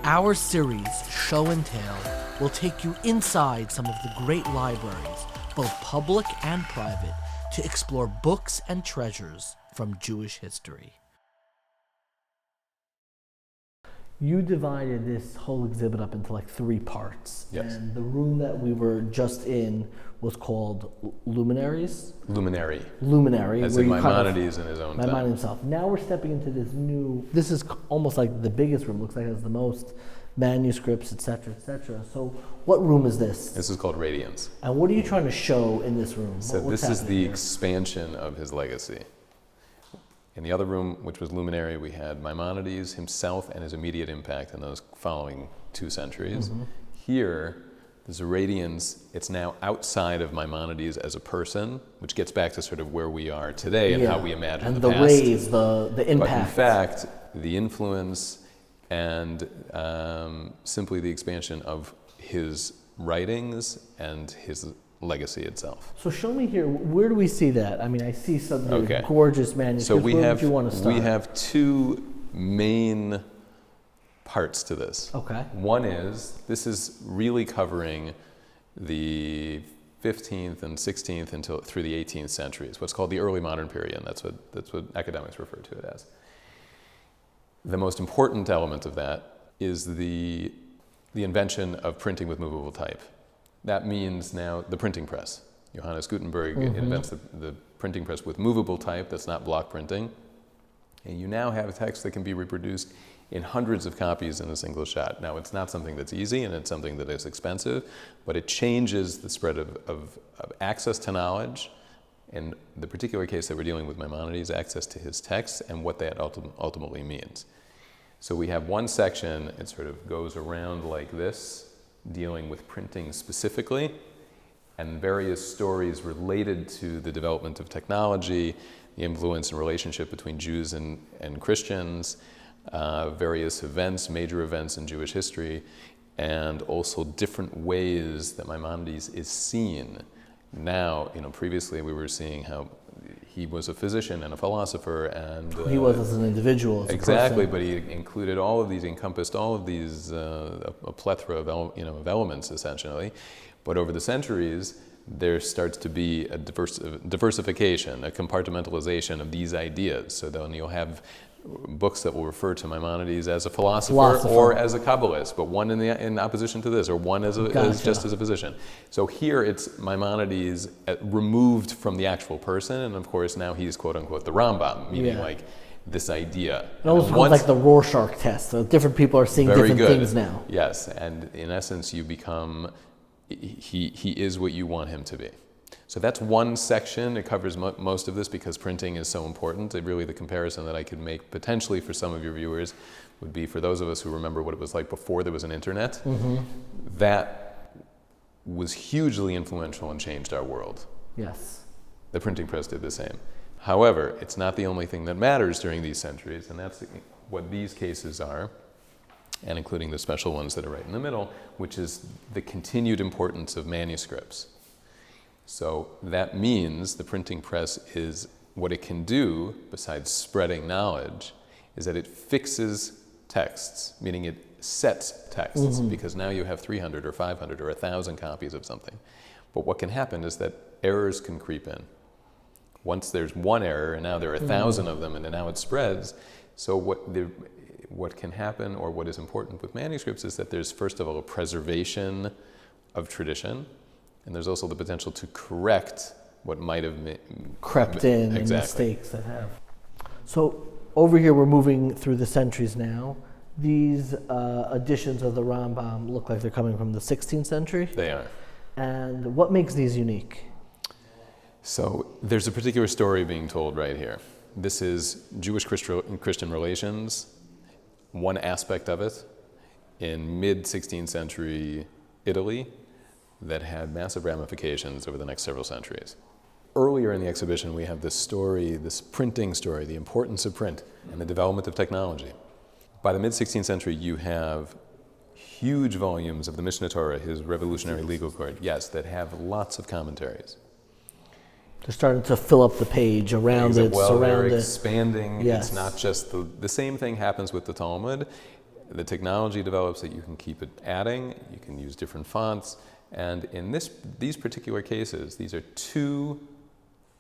Our series, Show and Tell, will take you inside some of the great libraries, both public and private, to explore books and treasures from Jewish history. You divided this whole exhibit up into like 3 parts. Yes. And the room that we were just in was called Luminaries. Luminary. Luminary. As where in you Maimonides in his own time. Maimonides himself. Now we're stepping into this new, this is almost like the biggest room. Looks like it has the most manuscripts, etc., etc. So what room is this? This is called Radiance. And what are you trying to show in this room? So What's this is the happening here? expansion of his legacy. In the other room, which was Luminary, we had Maimonides himself and his immediate impact in those following 2 centuries. Mm-hmm. Here, there's a radiance. It's now outside of Maimonides as a person, which gets back to sort of where we are today and how we imagine and the the past. rays, the impact. But in fact, the influence and simply the expansion of his writings and his legacy itself. So show me here, where do we see that? I mean, I see some gorgeous manuscripts. So we where have, would you want to start? we have 2 main parts to this. Okay. One is, this is really covering the 15th and 16th until through the 18th centuries, what's called the early modern period, and that's what academics refer to it as. The most important element of that is the invention of printing with movable type. That means now the printing press. Johannes Gutenberg invents the printing press with movable type, that's not block printing. And you now have a text that can be reproduced in hundreds of copies in a single shot. Now, it's not something that's easy and it's something that is expensive, but it changes the spread of access to knowledge. In the particular case that we're dealing with Maimonides, access to his texts and what that ultimately means. So we have one section, it sort of goes around like this, dealing with printing specifically, and various stories related to the development of technology, the influence and relationship between Jews and Christians, various events, major events in Jewish history, and also different ways that Maimonides is seen. Now, previously we were seeing how he was a physician and a philosopher, and he was as an individual, as exactly. a person. But he included all of these, encompassed all of these, a plethora of elements essentially. But over the centuries, there starts to be a diversification, a compartmentalization of these ideas. So then you'll have books that will refer to Maimonides as a philosopher or as a Kabbalist, but one in opposition to this, or one as just as a physician. So here it's Maimonides removed from the actual person, and of course now he's quote unquote the Rambam, meaning like this idea. It almost becomes like the Rorschach test. So different people are seeing different things now. Yes, and in essence you become, he is what you want him to be. So that's one section. It covers most of this because printing is so important. Really the comparison that I could make potentially for some of your viewers would be for those of us who remember what it was like before there was an internet. Mm-hmm. That was hugely influential and changed our world. Yes. The printing press did the same. However, it's not the only thing that matters during these centuries, and that's what these cases are, and including the special ones that are right in the middle, which is the continued importance of manuscripts. So that means the printing press is, what it can do, besides spreading knowledge, is that it fixes texts, meaning it sets texts, because now you have 300 or 500 or 1,000 copies of something. But what can happen is that errors can creep in. Once there's one error, and now there are 1,000 of them, and now it spreads. So what can happen, or what is important with manuscripts, is that there's, first of all, a preservation of tradition, and there's also the potential to correct what might have crept in and mistakes that have. So over here we're moving through the centuries now. These editions of the Rambam look like they're coming from the 16th century. They are. And what makes these unique? So there's a particular story being told right here. This is Jewish-Christian relations, one aspect of it, in mid-16th century Italy, that had massive ramifications over the next several centuries. Earlier in the exhibition, we have this story, this printing story, the importance of print and the development of technology. By the mid-16th century, you have huge volumes of the Mishnah Torah, his revolutionary legal code, that have lots of commentaries. They're starting to fill up the page around it, well, surround they're it. expanding. Yes. It's not just the same thing happens with the Talmud. the technology develops that you can keep it adding, you can use different fonts, and in these particular cases, these are two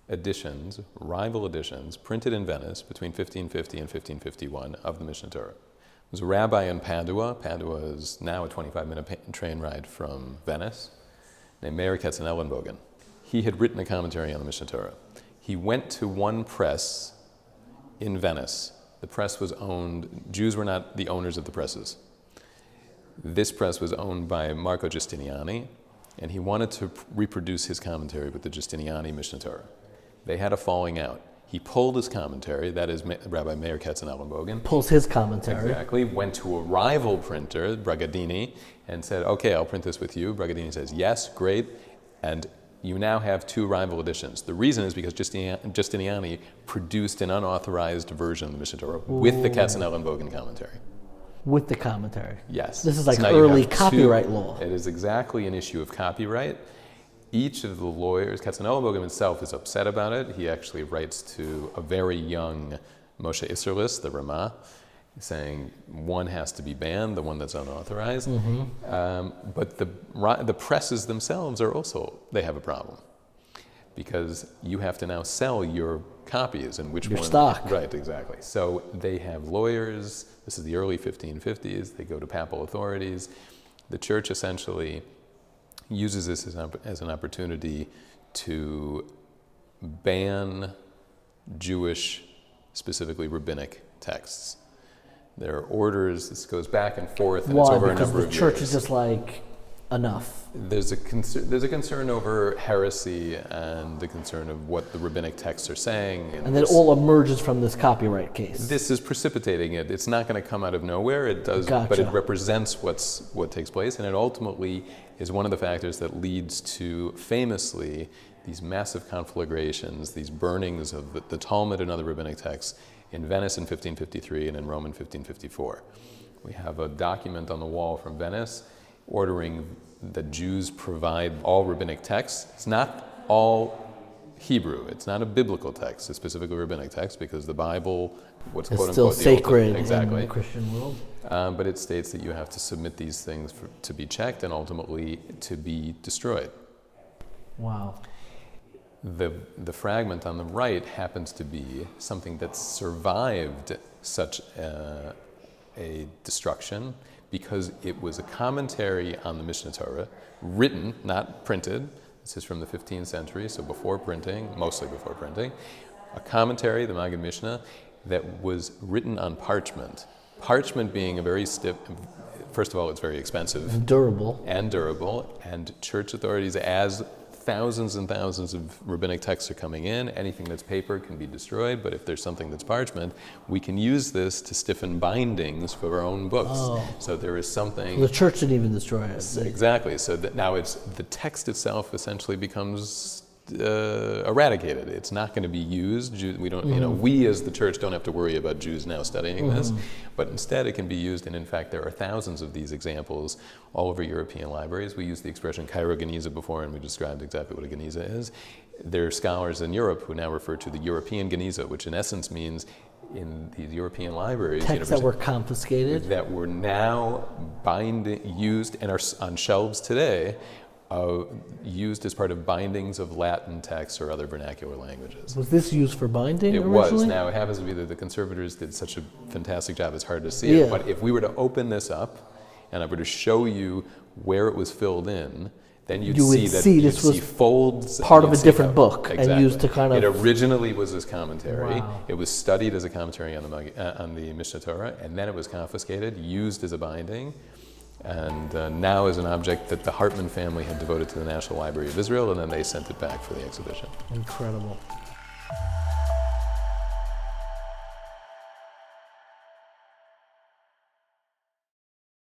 editions, rival editions, printed in Venice between 1550 and 1551 of the Mishneh Torah. There was a rabbi in Padua. Padua is now a 25-minute train ride from Venice, named Meir Katzenellenbogen. He had written a commentary on the Mishneh Torah. He went to one press in Venice. The press was owned, Jews were not the owners of the presses. This press was owned by Marco Giustiniani, and he wanted to reproduce his commentary with the Giustiniani Mishneh Torah. They had a falling out. He pulled his commentary, that is Rabbi Meir Katzenellenbogen. Pulls his commentary. Exactly. Went to a rival printer, Bragadini, and said, okay, I'll print this with you. Bragadini says, yes, great. And you now have two rival editions. The reason is because Giustiniani produced an unauthorized version of the Mishneh Torah with the Katzenellenbogen commentary. With the commentary. Yes. This is like So now early copyright law. It is exactly an issue of copyright. Each of the lawyers, Katzenellenbogen himself is upset about it. He actually writes to a very young Moshe Isserlis, the Ramah, saying one has to be banned, the one that's unauthorized. But the presses themselves are also, they have a problem. Because you have to now sell your copies and which your one. stock. Right, exactly. So they have lawyers. This is the early 1550s. They go to papal authorities. The church essentially uses this as an opportunity to ban Jewish, specifically rabbinic texts. There are orders, this goes back and forth, and Why? it's over a Because number the of church years. is just like, enough. There's a concern over heresy and the concern of what the rabbinic texts are saying. And that all emerges from this copyright case. This is precipitating it. It's not going to come out of nowhere. It does, Gotcha. but it represents what takes place, and it ultimately is one of the factors that leads to, famously, these massive conflagrations, these burnings of the Talmud and other rabbinic texts in Venice in 1553 and in Rome in 1554. We have a document on the wall from Venice ordering that Jews provide all rabbinic texts. It's not all Hebrew. It's not a biblical text. It's specifically rabbinic text because the Bible, what's It's quote still unquote the Old sacred exactly. in the Christian world. But it states that you have to submit these things to be checked and ultimately to be destroyed. Wow. The fragment on the right happens to be something that survived such a destruction because it was a commentary on the Mishneh Torah, written, not printed. This is from the 15th century, so before printing, mostly before printing. A commentary, the Maggid Mishnah, that was written on parchment. Parchment being a very stiff, first of all, it's very expensive. And durable. And church authorities, as thousands and thousands of rabbinic texts are coming in, anything that's paper can be destroyed, but if there's something that's parchment, we can use this to stiffen bindings for our own books. Oh. So there is something... The church didn't even destroy it. Exactly. So that now it's the text itself essentially becomes eradicated. It's not going to be used. We don't, we as the church don't have to worry about Jews now studying this, but instead it can be used. And in fact, there are thousands of these examples all over European libraries. We used the expression Cairo Geniza before, and we described exactly what a Geniza is. There are scholars in Europe who now refer to the European Geniza, which in essence means in these European libraries, texts that were confiscated, that were now used and are on shelves today. Used as part of bindings of Latin texts or other vernacular languages. Was this used for binding It originally? was. Now, it happens to be that the conservators did such a fantastic job, it's hard to see it. But if we were to open this up and I were to show you where it was filled in, then you'd see folds. Part of a different book and used to kind of... It originally was this commentary. Wow. It was studied as a commentary on the Mishneh Torah, and then it was confiscated, used as a binding, and now is an object that the Hartman family had devoted to the National Library of Israel, and then they sent it back for the exhibition. Incredible.